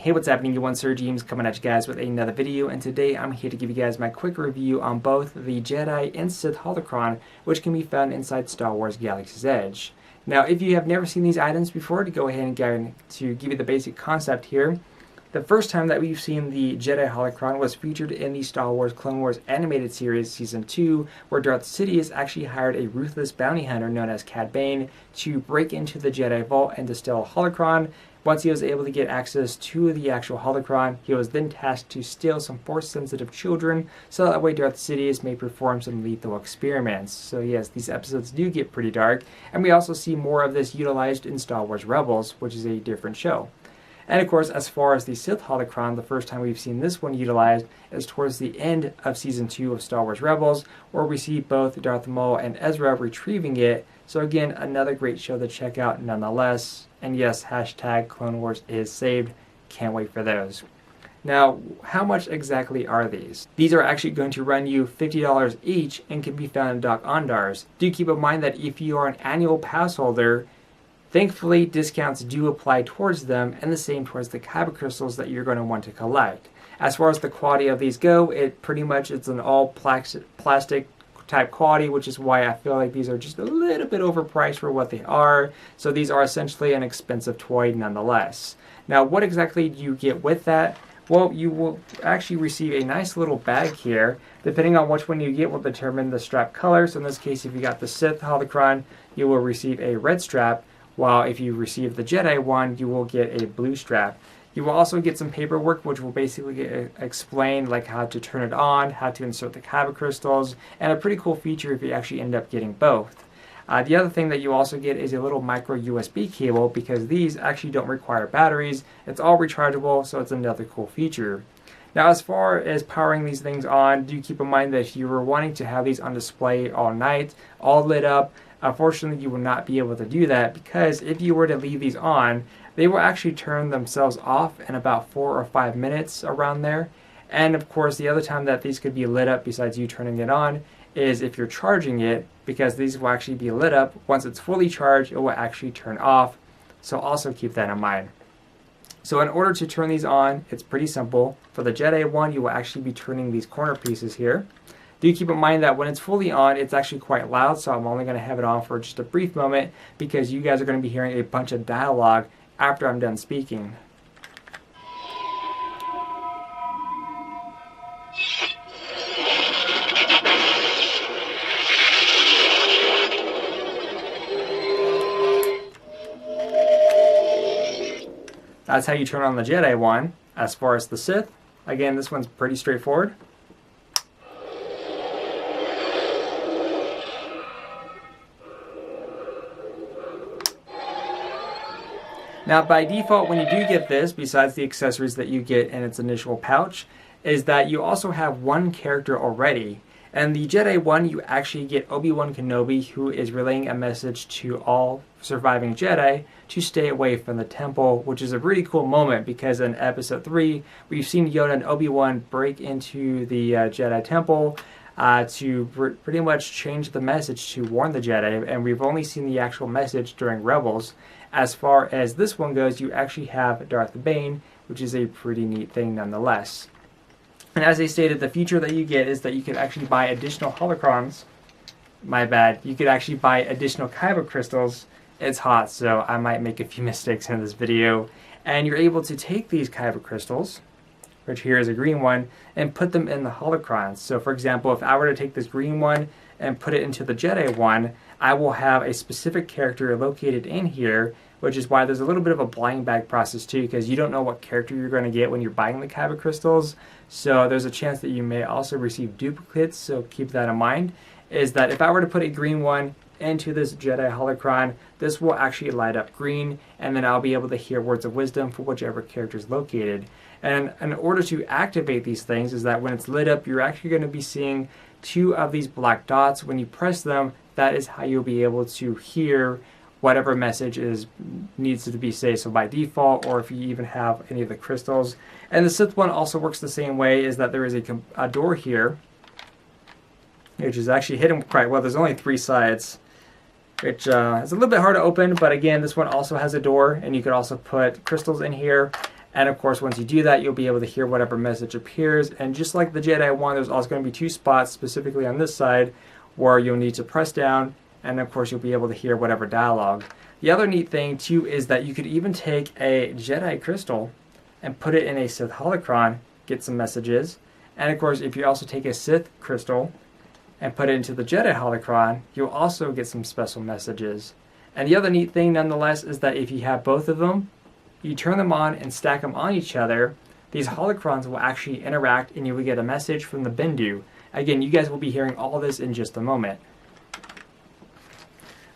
Hey, what's happening? You want SirJames coming at you guys with another video, and today I'm here to give you guys my quick review on both the Jedi and Sith Holocron, which can be found inside Star Wars Galaxy's Edge. Now, if you have never seen these items before, to go ahead and give you the basic concept here, the first time that we've seen the Jedi Holocron was featured in the Star Wars Clone Wars animated series Season 2, where Darth Sidious actually hired a ruthless bounty hunter known as Cad Bane to break into the Jedi Vault and to steal a Holocron. Once he was able to get access to the actual Holocron, he was then tasked to steal some Force-sensitive children, so that way Darth Sidious may perform some lethal experiments. So yes, these episodes do get pretty dark, and we also see more of this utilized in Star Wars Rebels, which is a different show. And of course, as far as the Sith Holocron, the first time we've seen this one utilized is towards the end of Season 2 of Star Wars Rebels, where we see both Darth Maul and Ezra retrieving it. So again, another great show to check out nonetheless. And yes, hashtag Clone Wars is saved. Can't wait for those. Now, how much exactly are these? These are actually going to run you $50 each and can be found in Doc Ondars. Do keep in mind that if you are an annual pass holder, thankfully, discounts do apply towards them, and the same towards the Kyber crystals that you're going to want to collect. As far as the quality of these go, it's an all plastic type quality, which is why I feel like these are just a little bit overpriced for what they are. So these are essentially an expensive toy nonetheless. Now, what exactly do you get with that? Well, you will actually receive a nice little bag here. Depending on which one you get will determine the strap color. So in this case, if you got the Sith Holocron, you will receive a red strap, while if you receive the Jedi one, you will get a blue strap. You will also get some paperwork, which will basically explain like how to turn it on, how to insert the Kyber crystals, and a pretty cool feature if you actually end up getting both. The other thing that you also get is a little micro USB cable, because these actually don't require batteries. It's all rechargeable, so it's another cool feature. Now, as far as powering these things on, do keep in mind that if you were wanting to have these on display all night, all lit up, unfortunately, you will not be able to do that, because if you were to leave these on, they will actually turn themselves off in about 4 or 5 minutes around there. And of course, the other time that these could be lit up besides you turning it on is if you're charging it, because these will actually be lit up. Once it's fully charged, it will actually turn off. So also keep that in mind. So in order to turn these on, it's pretty simple. For the Jedi one, you will actually be turning these corner pieces here. Do keep in mind that when it's fully on, it's actually quite loud, so I'm only going to have it on for just a brief moment, because you guys are going to be hearing a bunch of dialogue after I'm done speaking. That's how you turn on the Jedi one. As far as the Sith, again, this one's pretty straightforward. Now, by default, when you do get this, besides the accessories that you get in its initial pouch, is that you also have one character already. And the Jedi one, you actually get Obi-Wan Kenobi, who is relaying a message to all surviving Jedi to stay away from the temple, which is a really cool moment, because in Episode 3, we've seen Yoda and Obi-Wan break into the Jedi temple to pretty much change the message to warn the Jedi, and we've only seen the actual message during Rebels. As far as this one goes, you actually have Darth Bane, which is a pretty neat thing nonetheless. And as I stated, the feature that you get is that you can actually buy additional Holocrons. My bad. You could actually buy additional Kyber crystals. It's hot, so I might make a few mistakes in this video. And you're able to take these Kyber crystals, which here is a green one, and put them in the Holocrons. So for example, if I were to take this green one and put it into the Jedi one, I will have a specific character located in here, which is why there's a little bit of a blind bag process too, because you don't know what character you're going to get when you're buying the Kyber crystals. So there's a chance that you may also receive duplicates, so keep that in mind. Is that if I were to put a green one into this Jedi Holocron, this will actually light up green, and then I'll be able to hear words of wisdom for whichever character is located. And in order to activate these things is that when it's lit up, you're actually going to be seeing 2 of these black dots. When you press them, that is how you'll be able to hear whatever message needs to be said. So by default, or if you even have any of the crystals. And the Sith one also works the same way, is that there is a door here, which is actually hidden quite well. There's only 3 sides, which is a little bit hard to open, but again, this one also has a door, and you could also put crystals in here. And of course, once you do that, you'll be able to hear whatever message appears. And just like the Jedi one, there's also going to be 2 spots specifically on this side where you'll need to press down, and of course you'll be able to hear whatever dialogue. The other neat thing too is that you could even take a Jedi crystal and put it in a Sith Holocron, get some messages. And of course, if you also take a Sith crystal and put it into the Jedi Holocron, you'll also get some special messages. And the other neat thing nonetheless is that if you have both of them, you turn them on and stack them on each other, these holocrons will actually interact and you will get a message from the Bindu. Again, you guys will be hearing all this in just a moment.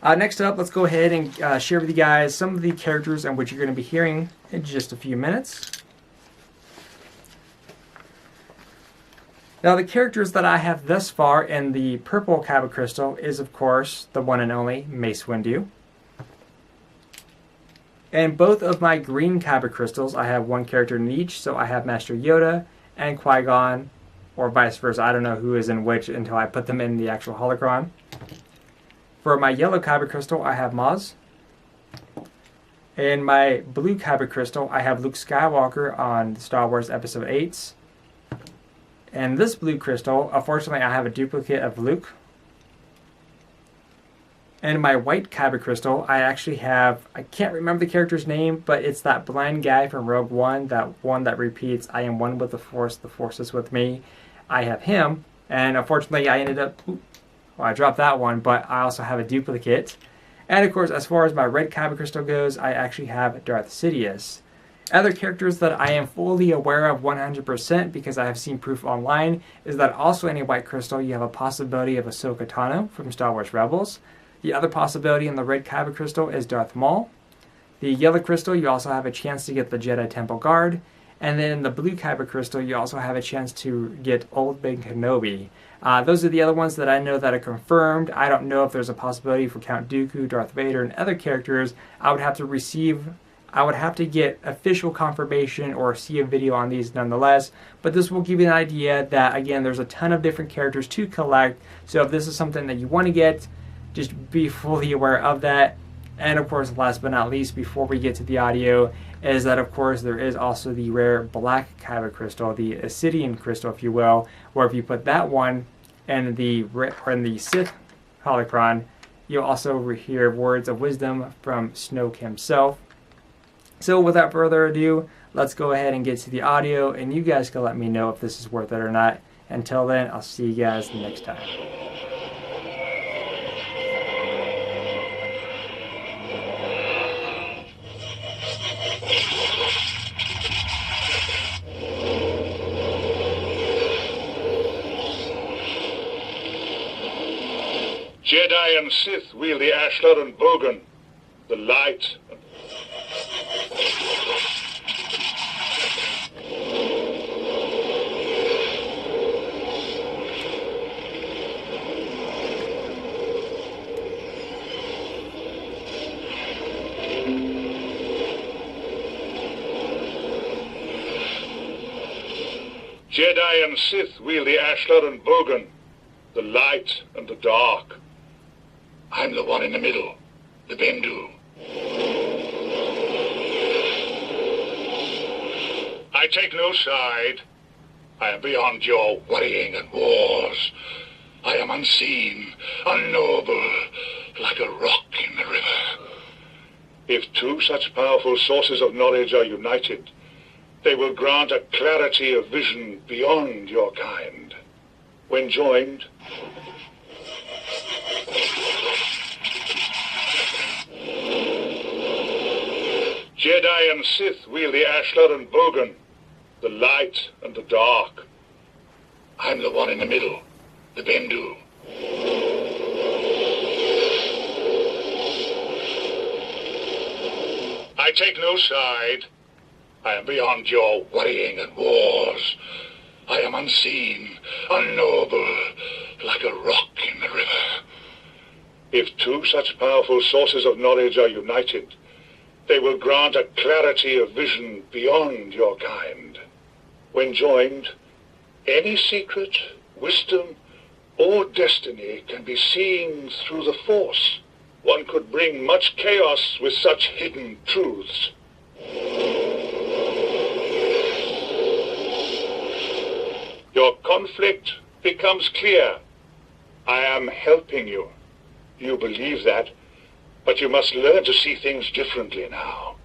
Next up, let's go ahead and share with you guys some of the characters and what you're going to be hearing in just a few minutes. Now, the characters that I have thus far in the purple Kyber crystal is, of course, the one and only Mace Windu. And both of my green Kyber crystals, I have one character in each, so I have Master Yoda and Qui-Gon, or vice versa. I don't know who is in which until I put them in the actual holocron. For my yellow Kyber crystal, I have Maz. In my blue Kyber crystal, I have Luke Skywalker on Star Wars Episode 8. And this blue crystal, unfortunately, I have a duplicate of Luke. And my white Kyber crystal, I actually have, I can't remember the character's name, but it's that blind guy from Rogue One, that one that repeats, I am one with the Force is with me. I have him, and unfortunately I ended up, I dropped that one, but I also have a duplicate. And of course, as far as my red Kyber crystal goes, I actually have Darth Sidious. Other characters that I am fully aware of 100% because I have seen proof online is that also in a white crystal you have a possibility of Ahsoka Tano from Star Wars Rebels. The other possibility in the red Kyber crystal is Darth Maul. The yellow crystal, you also have a chance to get the Jedi Temple Guard. And then in the blue Kyber crystal, you also have a chance to get Obi-Wan Kenobi. Those are the other ones that I know that are confirmed. I don't know if there's a possibility for Count Dooku, Darth Vader, and other characters. I would have to get official confirmation or see a video on these nonetheless. But this will give you an idea that, again, there's a ton of different characters to collect. So if this is something that you want to get, just be fully aware of that. And of course, last but not least, before we get to the audio, is that of course there is also the rare black Kyber crystal, the Obsidian crystal, if you will, where if you put that one in the Sith Holocron, you'll also hear words of wisdom from Snoke himself. So without further ado, let's go ahead and get to the audio, and you guys can let me know if this is worth it or not. Until then, I'll see you guys next time. Jedi and Sith wield the Ashlar and Bogan, the light and... Jedi and Sith wield the Ashlar and Bogan, the light and the dark. I'm the one in the middle, the Bindu. I take no side. I am beyond your worrying and wars. I am unseen, unknowable, like a rock in the river. If two such powerful sources of knowledge are united, they will grant a clarity of vision beyond your kind. When joined, Jedi and Sith wield the Ashlar and Bogan, the light and the dark. I'm the one in the middle, the Bindu. I take no side. I am beyond your worrying and wars. I am unseen, unknowable, like a rock in the river. If two such powerful sources of knowledge are united, they will grant a clarity of vision beyond your kind. When joined, any secret, wisdom, or destiny can be seen through the Force. One could bring much chaos with such hidden truths. conflict becomes clear. I am helping you. You believe that, but you must learn to see things differently now.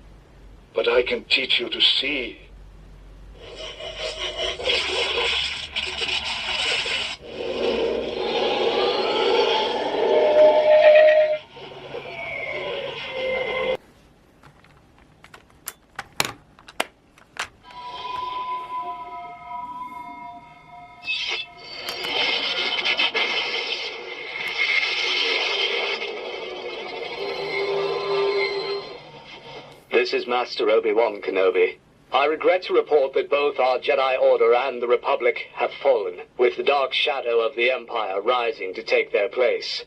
But I can teach you to see. This is Master Obi-Wan Kenobi. I regret to report that both our Jedi Order and the Republic have fallen, with the dark shadow of the Empire rising to take their place.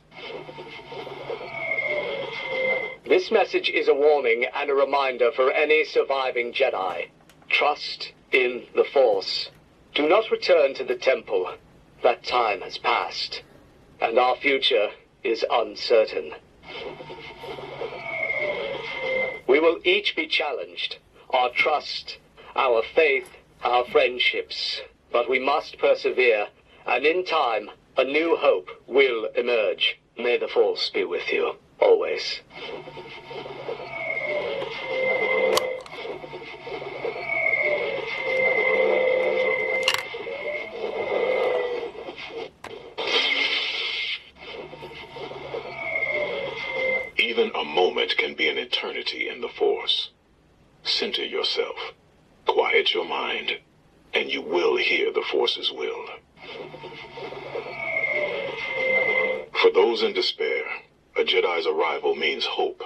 This message is a warning and a reminder for any surviving Jedi. Trust in the Force. Do not return to the Temple. That time has passed, and our future is uncertain. We will each be challenged, our trust, our faith, our friendships, but we must persevere, and in time, a new hope will emerge. May the Force be with you, always. Even a moment can be an eternity in the Force. Center yourself, quiet your mind, and you will hear the Force's will. For those in despair, a Jedi's arrival means hope.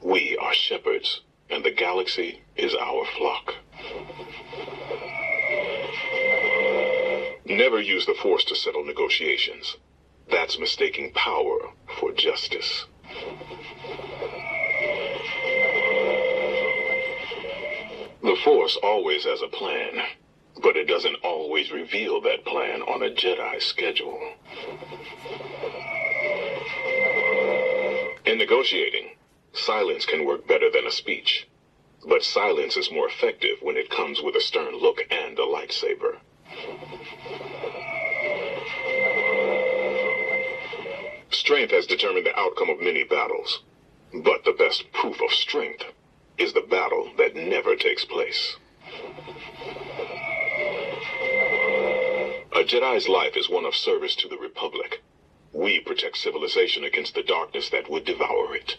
We are shepherds, and the galaxy is our flock. Never use the Force to settle negotiations. That's mistaking power for justice. The Force always has a plan, but it doesn't always reveal that plan on a Jedi schedule. In negotiating, silence can work better than a speech, but silence is more effective when it comes with a stern look and a lightsaber. Strength has determined the outcome of many battles, but the best proof of strength is the battle that never takes place. A Jedi's life is one of service to the Republic. We protect civilization against the darkness that would devour it.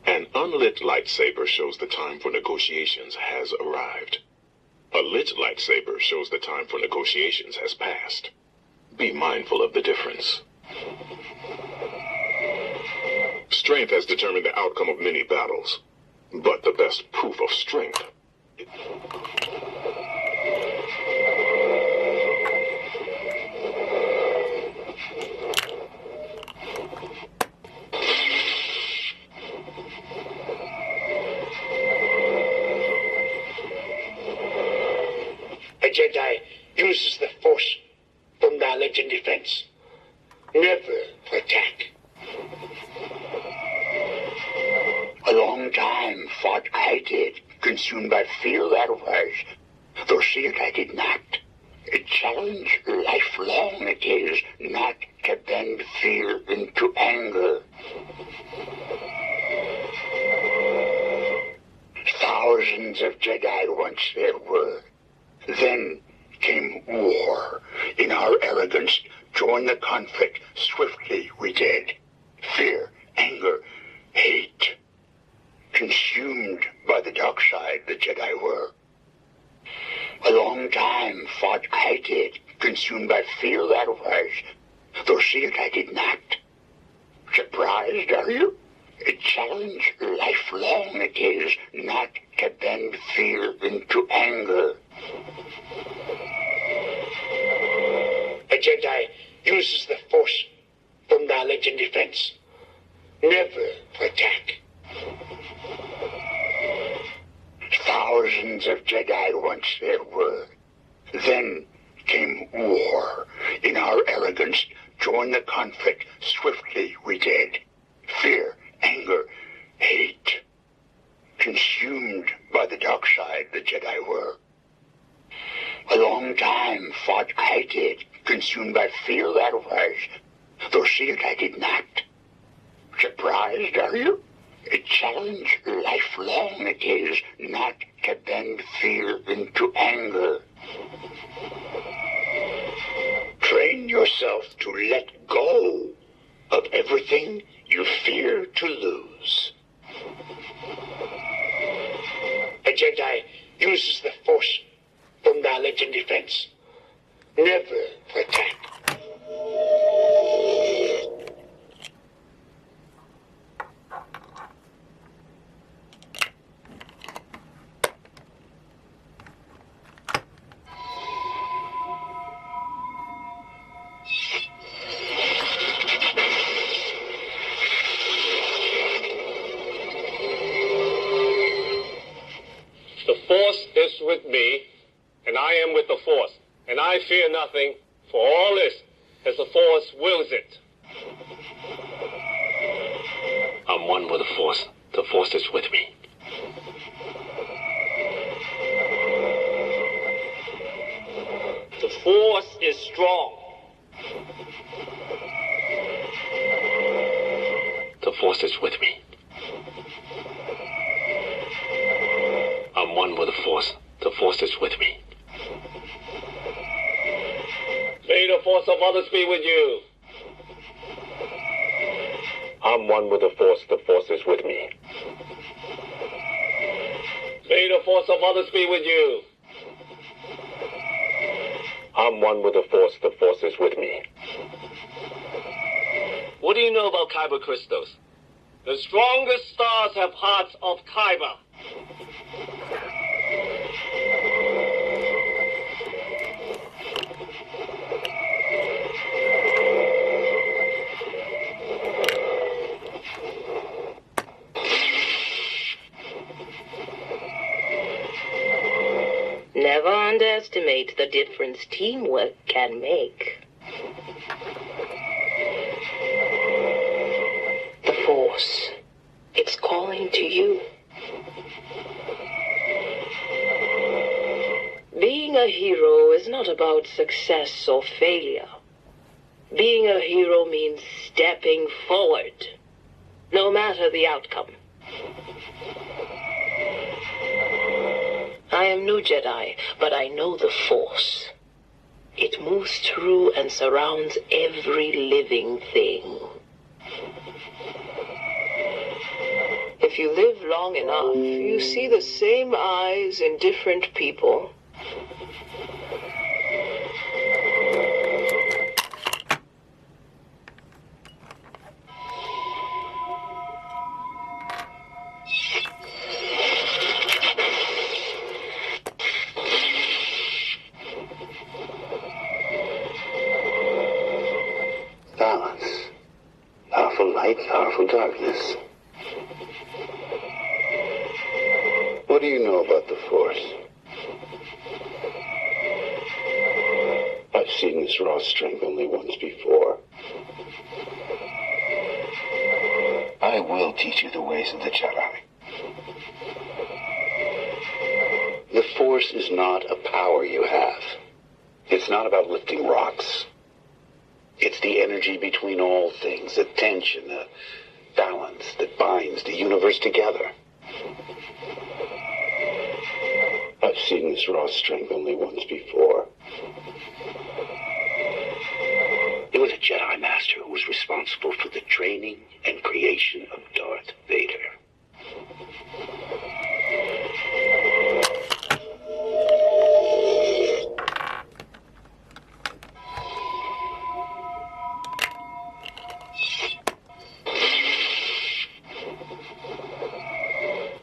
An unlit lightsaber shows the time for negotiations has arrived. A lit lightsaber shows the time for negotiations has passed. Be mindful of the difference. Strength has determined the outcome of many battles, but the best proof of strength. A Jedi uses the Force for knowledge and defense, never for attack. A long time fought I did, consumed by fear that was, though see it I did not. A challenge lifelong it is, not to bend fear into anger. Thousands of Jedi once there were. Then came war. In our arrogance, join the conflict. Swiftly we did. Fear, anger, hate. Consumed by the dark side, the Jedi were. A long time fought I did, consumed by fear that was, though see it I did not. Surprised, are you? A challenge lifelong it is, not to bend fear into anger. A Jedi uses the Force for knowledge and defense, never for attack. Thousands of Jedi once there were. Then came war. In our arrogance, join the conflict. Swiftly we did. Fear, anger, hate. Consumed by the dark side, the Jedi were. one time thought I did, consumed by fear that was, though see it I did not. Surprised, are you? A challenge lifelong it is, not to bend fear into anger. Train yourself to let go of everything you fear to lose. A Jedi uses the Force for knowledge and defense, never for attack. The Force is with me, and I am with the Force, and I fear nothing, for all is as the Force wills it. I'm one with the Force. The Force is with me. The Force is strong. The Force is with me. I'm one with the Force. The Force is with me. May the Force of others be with you. I'm one with the Force. The Force is with me. May the Force of others be with you. I'm one with the Force. The Force is with me. What do you know about Kyber crystals? The strongest stars have hearts of Kyber. Never underestimate the difference teamwork can make. The Force, it's calling to you. Being a hero is not about success or failure. Being a hero means stepping forward, no matter the outcome. I am no Jedi, but I know the Force. It moves through and surrounds every living thing. If you live long enough, you see the same eyes in different people. Balance. Powerful light, powerful darkness. What do you know about the Force? I've seen this raw strength only once before. I will teach you the ways of the Jedi. The Force is not a power you have. It's not about lifting rocks. It's the energy between all things, a tension, a balance that binds the universe together. I've seen this raw strength only once before. It was a Jedi Master who was responsible for the training and creation of Darth Vader.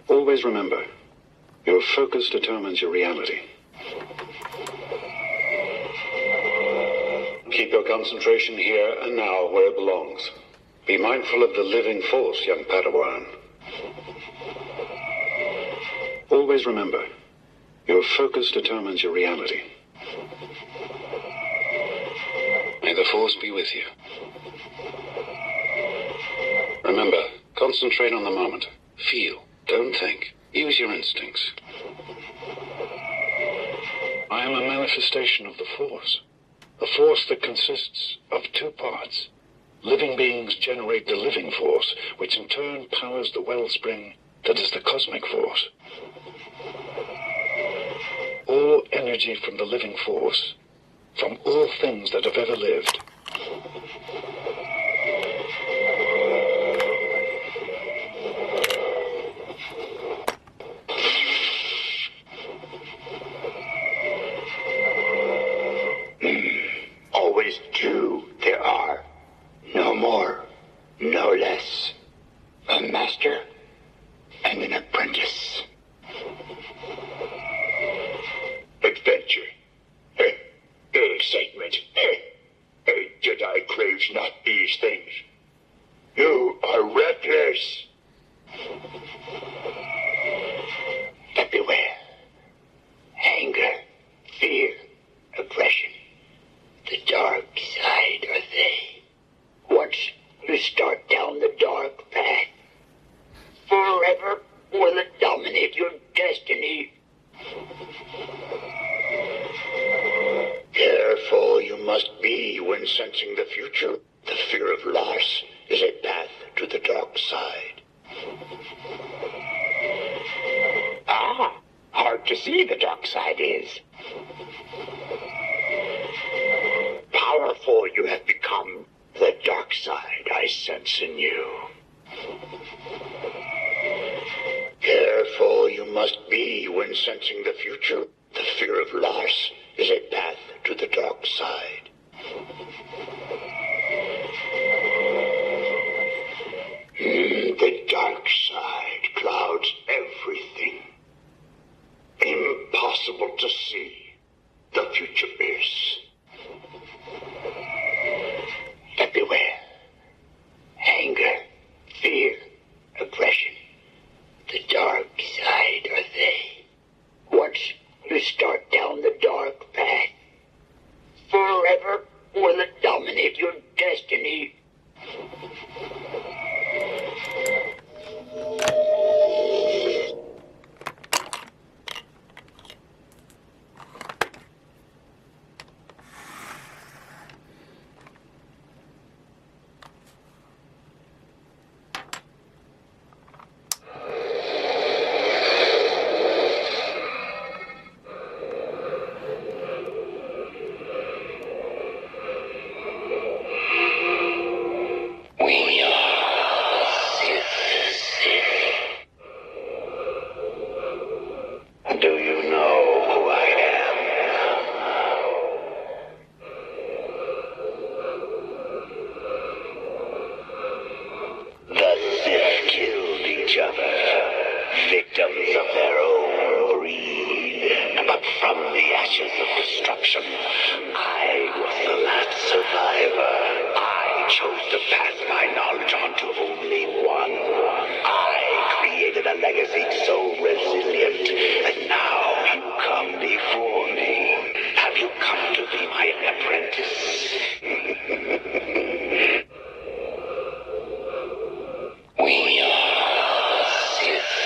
Always remember, your focus determines your reality. Keep your concentration here and now where it belongs. Be mindful of the living Force, young Padawan. Always remember, your focus determines your reality. May the Force be with you. Remember, concentrate on the moment. Feel. Don't think. Use your instincts. I am a manifestation of the Force. A force that consists of two parts. Living beings generate the living force, which in turn powers the wellspring that is the cosmic force. All energy from the living force, from all things that have ever lived, always two there are. No more, no less. A master and an apprentice. Adventure. Excitement. A Jedi craves not these things. You are reckless. But beware. Anger, fear, aggression. The dark side are they. Once you start down the dark path, forever will it dominate your destiny. Careful you must be when sensing the future. The fear of loss is a path to the dark side. Ah, hard to see the dark side is. Powerful you have become. The dark side I sense in you. Careful you must be when sensing the future. The fear of loss is a path to the dark side. The dark side clouds everything. Impossible to see. The future is. But beware. Anger, fear, aggression. The dark side are they. Once you start down the dark path, forever will it dominate your destiny. Victims of their own breed, but from the ashes of destruction, I was the last survivor. I chose to pass my knowledge on to only one. I created a legacy so resilient, and now you come before me. Have you come to be my apprentice? We are Sith.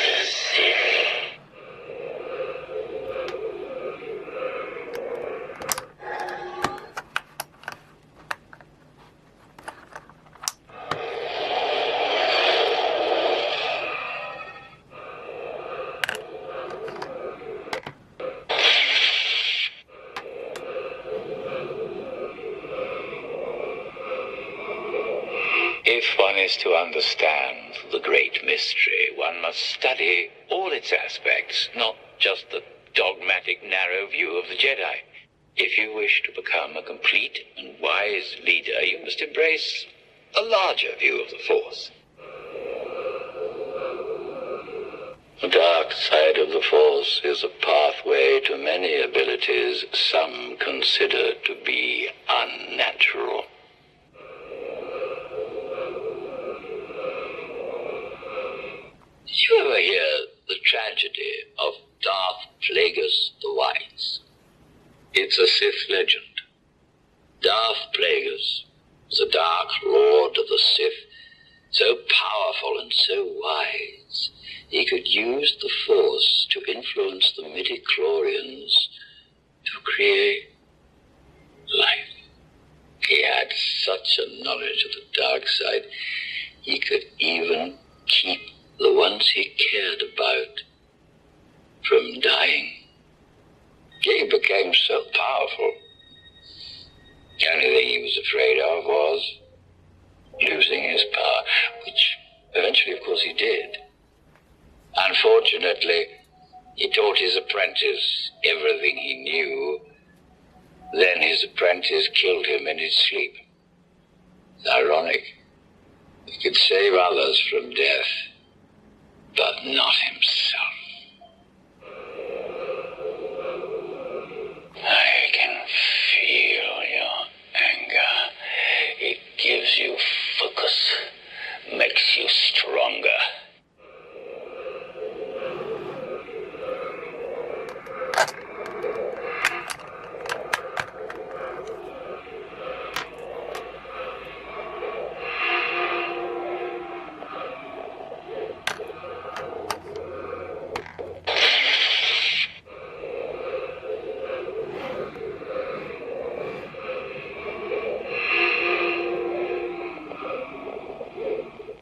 If one is to understand the great mystery, one must study all its aspects, not just the dogmatic, narrow view of the Jedi. If you wish to become a complete and wise leader, you must embrace a larger view of the Force. The dark side of the Force is a pathway to many abilities some consider to be unnatural. Did you ever hear the tragedy of Darth Plagueis the Wise? It's a Sith legend. Darth Plagueis was a dark lord of the Sith, so powerful and so wise, he could use the Force to influence the midichlorians to create life. He had such a knowledge of the dark side, he could even keep the ones he cared about from dying. He became so powerful. The only thing he was afraid of was losing his power, which eventually, of course, he did. Unfortunately, he taught his apprentice everything he knew. Then his apprentice killed him in his sleep. It's ironic. He could save others from death, but not himself. I can feel your anger. It gives you focus, makes you stronger.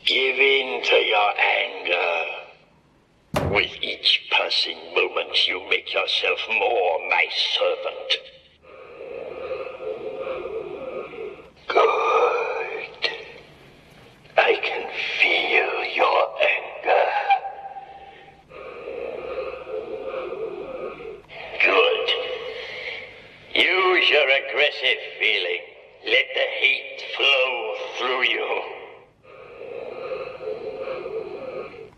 Give in to your anger. With each passing moment, you make yourself more my servant. Good. I can feel your anger. Good. Use your aggressive feeling. Let the hate flow through you.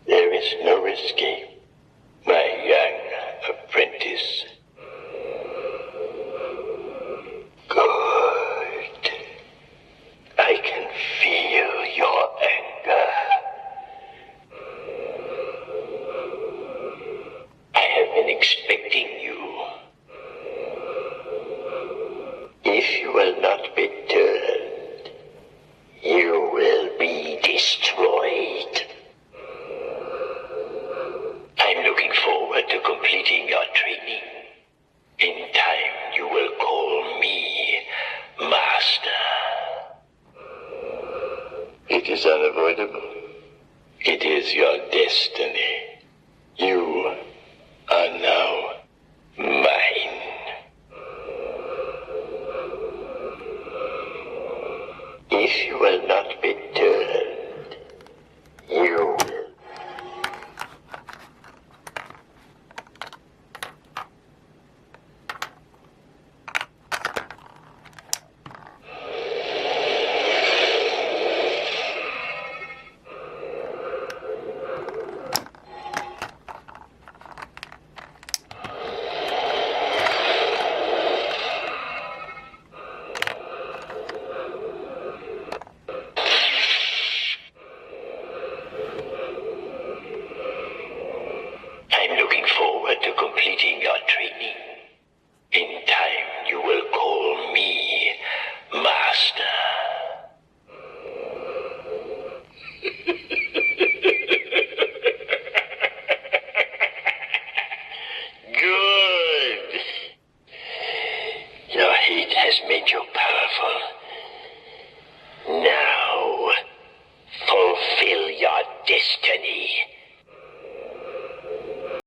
There is no escape, my young apprentice. Good. I can feel your anger. I have been expecting you. If you will not be turned, you will be destroyed. I'm looking forward to completing your training. In time, you will call me Master. It is unavoidable. It is your destiny.